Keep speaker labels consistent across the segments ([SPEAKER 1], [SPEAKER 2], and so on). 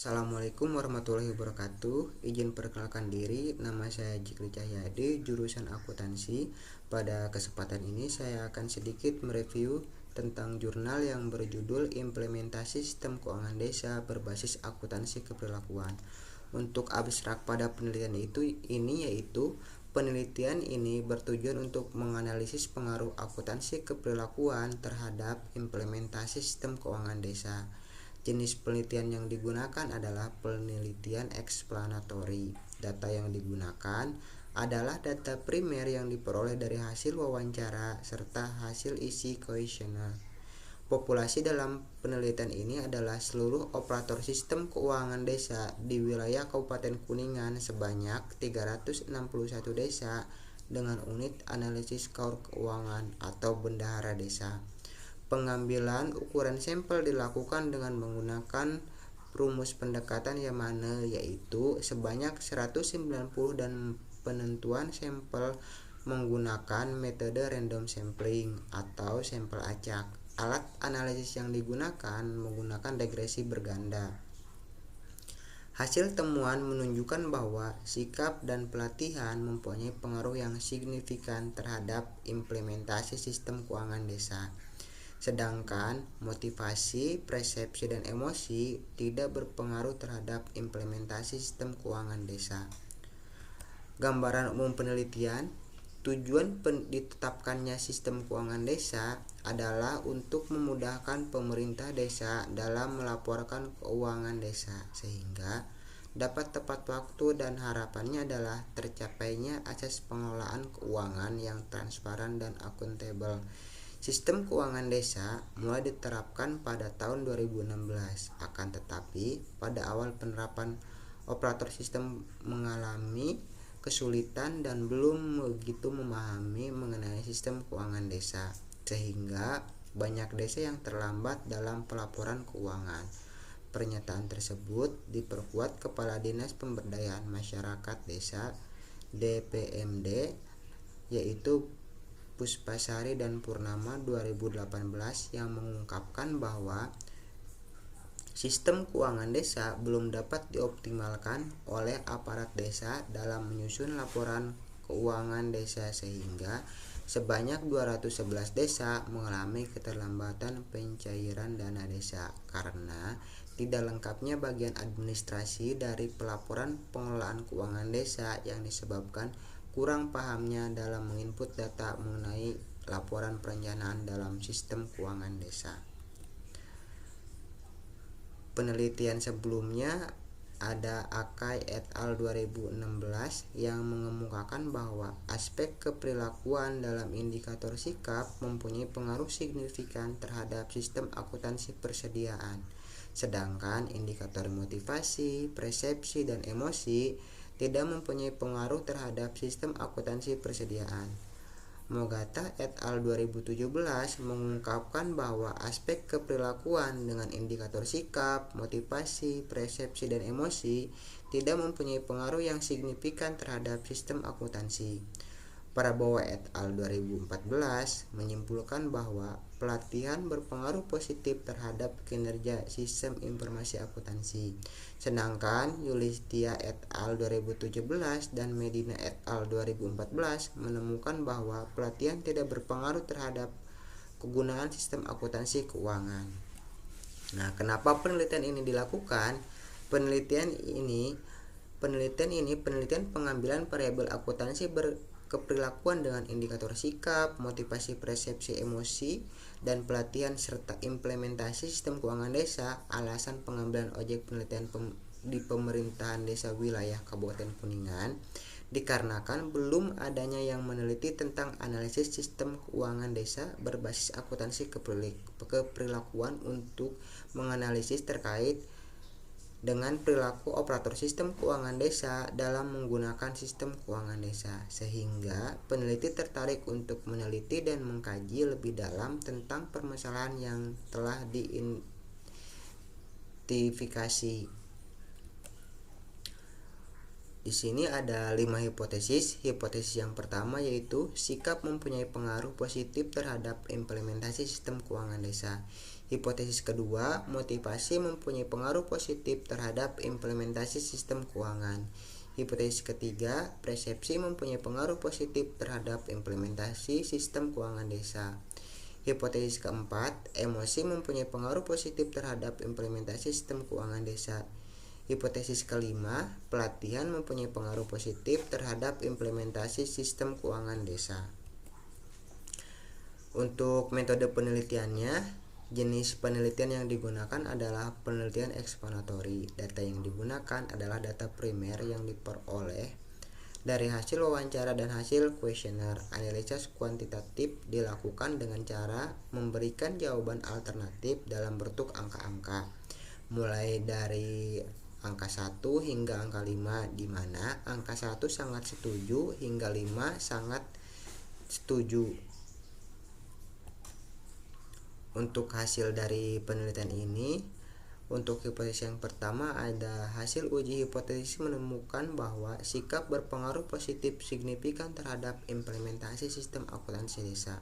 [SPEAKER 1] Assalamualaikum warahmatullahi wabarakatuh. Izin perkenalkan diri, nama saya Jikri Cahyadi, jurusan akuntansi. Pada kesempatan ini saya akan sedikit mereview tentang jurnal yang berjudul Implementasi Sistem Keuangan Desa Berbasis Akuntansi Keperilakuan. Untuk abstrak pada penelitian yaitu penelitian ini bertujuan untuk menganalisis pengaruh akuntansi keperilakuan terhadap implementasi sistem keuangan desa. Jenis penelitian yang digunakan adalah penelitian explanatory. Data yang digunakan adalah data primer yang diperoleh dari hasil wawancara serta hasil isi kuesioner. Populasi dalam penelitian ini adalah seluruh operator sistem keuangan desa di wilayah Kabupaten Kuningan sebanyak 361 desa dengan unit analisis keuangan atau bendahara desa. Pengambilan ukuran sampel dilakukan dengan menggunakan rumus pendekatan Yamane, yaitu sebanyak 190 dan penentuan sampel menggunakan metode random sampling atau sampel acak. Alat analisis yang digunakan menggunakan regresi berganda. Hasil temuan menunjukkan bahwa sikap dan pelatihan mempunyai pengaruh yang signifikan terhadap implementasi sistem keuangan desa. Sedangkan motivasi, persepsi, dan emosi tidak berpengaruh terhadap implementasi sistem keuangan desa. Gambaran umum penelitian. Tujuan ditetapkannya sistem keuangan desa adalah untuk memudahkan pemerintah desa dalam melaporkan keuangan desa sehingga dapat tepat waktu, dan harapannya adalah tercapainya asas pengelolaan keuangan yang transparan dan akuntabel. Sistem keuangan desa mulai diterapkan pada tahun 2016, akan tetapi pada awal penerapan operator sistem mengalami kesulitan dan belum begitu memahami mengenai sistem keuangan desa, sehingga banyak desa yang terlambat dalam pelaporan keuangan. Pernyataan tersebut diperkuat Kepala Dinas Pemberdayaan Masyarakat Desa (DPMD) yaitu Puspasari dan Purnama 2018 yang mengungkapkan bahwa sistem keuangan desa belum dapat dioptimalkan oleh aparat desa dalam menyusun laporan keuangan desa sehingga sebanyak 211 desa mengalami keterlambatan pencairan dana desa karena tidak lengkapnya bagian administrasi dari pelaporan pengelolaan keuangan desa yang disebabkan kurang pahamnya dalam menginput data mengenai laporan perencanaan dalam sistem keuangan desa. Penelitian sebelumnya ada Akai et al. 2016 yang mengemukakan bahwa aspek keperilakuan dalam indikator sikap mempunyai pengaruh signifikan terhadap sistem akuntansi persediaan, sedangkan indikator motivasi, persepsi, dan emosi tidak mempunyai pengaruh terhadap sistem akuntansi persediaan. Mogata et al. 2017 mengungkapkan bahwa aspek keperilakuan dengan indikator sikap, motivasi, persepsi, dan emosi tidak mempunyai pengaruh yang signifikan terhadap sistem akuntansi. Prabowo et al. 2014 menyimpulkan bahwa pelatihan berpengaruh positif terhadap kinerja sistem informasi akuntansi. Sedangkan Yulistia et al. 2017 dan Medina et al. 2014 menemukan bahwa pelatihan tidak berpengaruh terhadap kegunaan sistem akuntansi keuangan. Nah, kenapa penelitian ini dilakukan? Penelitian pengambilan variabel akuntansi keperilakuan dengan indikator sikap, motivasi, persepsi, emosi, dan pelatihan serta implementasi sistem keuangan desa. Alasan pengambilan objek penelitian di pemerintahan desa wilayah Kabupaten Kuningan dikarenakan belum adanya yang meneliti tentang analisis sistem keuangan desa berbasis akuntansi keperilakuan untuk menganalisis terkait dengan perilaku operator sistem keuangan desa dalam menggunakan sistem keuangan desa, sehingga peneliti tertarik untuk meneliti dan mengkaji lebih dalam tentang permasalahan yang telah diidentifikasi. Di sini ada 5 hipotesis. Hipotesis yang pertama yaitu sikap mempunyai pengaruh positif terhadap implementasi sistem keuangan desa. Hipotesis kedua, motivasi mempunyai pengaruh positif terhadap implementasi sistem keuangan. Hipotesis ketiga, persepsi mempunyai pengaruh positif terhadap implementasi sistem keuangan desa. Hipotesis keempat, emosi mempunyai pengaruh positif terhadap implementasi sistem keuangan desa. Hipotesis kelima, pelatihan mempunyai pengaruh positif terhadap implementasi sistem keuangan desa. Untuk metode penelitiannya, jenis penelitian yang digunakan adalah penelitian eksploratory. Data yang digunakan adalah data primer yang diperoleh dari hasil wawancara dan hasil kuesioner. Analisis kuantitatif dilakukan dengan cara memberikan jawaban alternatif dalam bentuk angka-angka, mulai dari angka 1 hingga angka 5, di mana angka 1 sangat setuju hingga 5 sangat setuju. Untuk hasil dari penelitian ini, untuk hipotesis yang pertama ada hasil uji hipotesis menemukan bahwa sikap berpengaruh positif signifikan terhadap implementasi sistem akuntansi desa.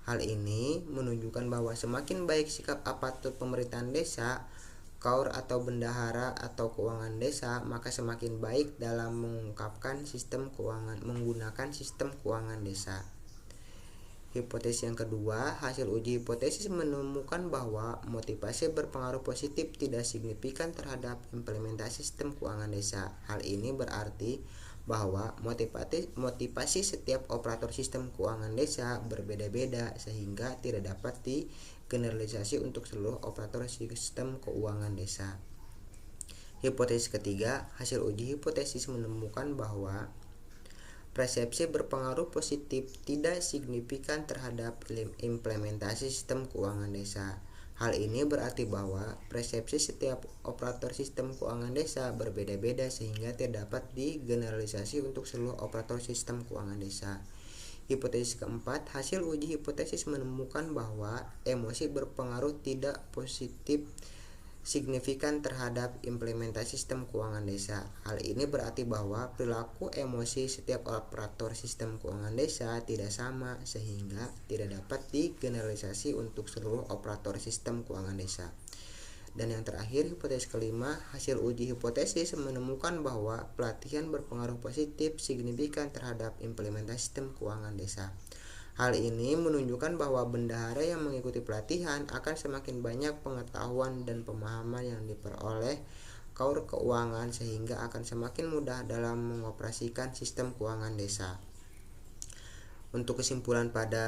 [SPEAKER 1] Hal ini menunjukkan bahwa semakin baik sikap aparatur pemerintahan desa, KAUR atau bendahara atau keuangan desa, maka semakin baik dalam mengungkapkan menggunakan sistem keuangan desa. Hipotesis yang kedua, hasil uji hipotesis menemukan bahwa motivasi berpengaruh positif tidak signifikan terhadap implementasi sistem keuangan desa. Hal ini berarti bahwa motivasi setiap operator sistem keuangan desa berbeda-beda sehingga tidak dapat generalisasi untuk seluruh operator sistem keuangan desa. Hipotesis ketiga, hasil uji hipotesis menemukan bahwa persepsi berpengaruh positif tidak signifikan terhadap implementasi sistem keuangan desa. Hal ini berarti bahwa persepsi setiap operator sistem keuangan desa berbeda-beda sehingga tidak dapat digeneralisasi untuk seluruh operator sistem keuangan desa. Hipotesis keempat, hasil uji hipotesis menemukan bahwa emosi berpengaruh tidak positif signifikan terhadap implementasi sistem keuangan desa. Hal ini berarti bahwa perilaku emosi setiap operator sistem keuangan desa tidak sama sehingga tidak dapat digeneralisasi untuk seluruh operator sistem keuangan desa. Dan yang terakhir, hipotesis kelima, hasil uji hipotesis menemukan bahwa pelatihan berpengaruh positif signifikan terhadap implementasi sistem keuangan desa. Hal ini menunjukkan bahwa bendahara yang mengikuti pelatihan akan semakin banyak pengetahuan dan pemahaman yang diperoleh KAUR keuangan sehingga akan semakin mudah dalam mengoperasikan sistem keuangan desa. Untuk kesimpulan pada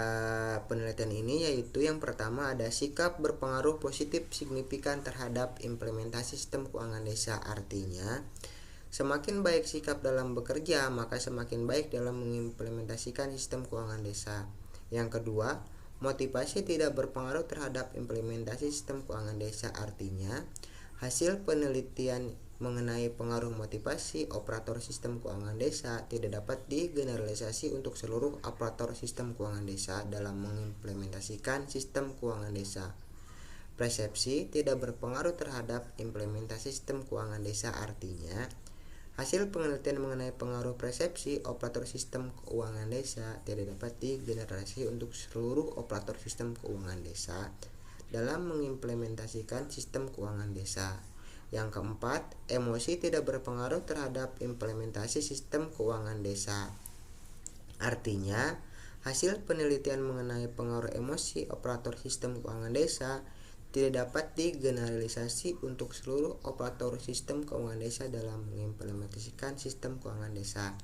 [SPEAKER 1] penelitian ini yaitu yang pertama ada sikap berpengaruh positif signifikan terhadap implementasi sistem keuangan desa. Artinya, semakin baik sikap dalam bekerja, maka semakin baik dalam mengimplementasikan sistem keuangan desa. Yang kedua, motivasi tidak berpengaruh terhadap implementasi sistem keuangan desa. Artinya, hasil penelitian mengenai pengaruh motivasi operator sistem keuangan desa tidak dapat digeneralisasi untuk seluruh operator sistem keuangan desa dalam mengimplementasikan sistem keuangan desa. Persepsi tidak berpengaruh terhadap implementasi sistem keuangan desa. Artinya, hasil penelitian mengenai pengaruh persepsi operator sistem keuangan desa tidak dapat digeneralisasi untuk seluruh operator sistem keuangan desa dalam mengimplementasikan sistem keuangan desa. Yang keempat, emosi tidak berpengaruh terhadap implementasi sistem keuangan desa. Artinya, hasil penelitian mengenai pengaruh emosi operator sistem keuangan desa tidak dapat digeneralisasi untuk seluruh operator sistem keuangan desa dalam mengimplementasikan sistem keuangan desa.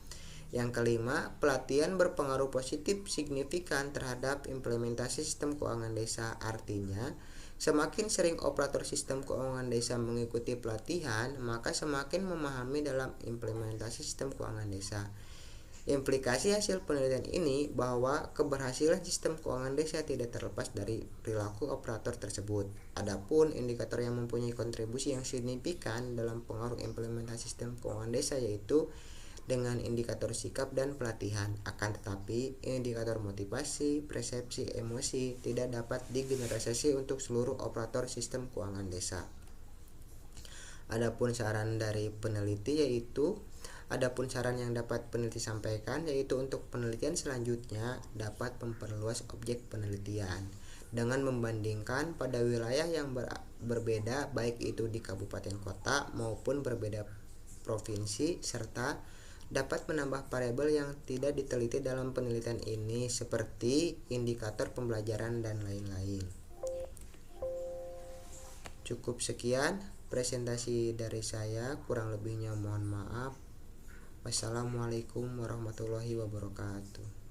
[SPEAKER 1] Yang kelima, pelatihan berpengaruh positif signifikan terhadap implementasi sistem keuangan desa. Artinya, semakin sering operator sistem keuangan desa mengikuti pelatihan, maka semakin memahami dalam implementasi sistem keuangan desa. Implikasi hasil penelitian ini bahwa keberhasilan sistem keuangan desa tidak terlepas dari perilaku operator tersebut. Adapun indikator yang mempunyai kontribusi yang signifikan dalam pengaruh implementasi sistem keuangan desa yaitu dengan indikator sikap dan pelatihan. Akan tetapi, indikator motivasi, persepsi, emosi tidak dapat digeneralisasi untuk seluruh operator sistem keuangan desa. Adapun saran dari peneliti yaitu Adapun saran yang dapat peneliti sampaikan yaitu untuk penelitian selanjutnya dapat memperluas objek penelitian dengan membandingkan pada wilayah yang berbeda, baik itu di kabupaten kota maupun berbeda provinsi, serta dapat menambah variabel yang tidak diteliti dalam penelitian ini seperti indikator pembelajaran dan lain-lain. Cukup sekian presentasi dari saya, kurang lebihnya mohon maaf. Wassalamualaikum warahmatullahi wabarakatuh.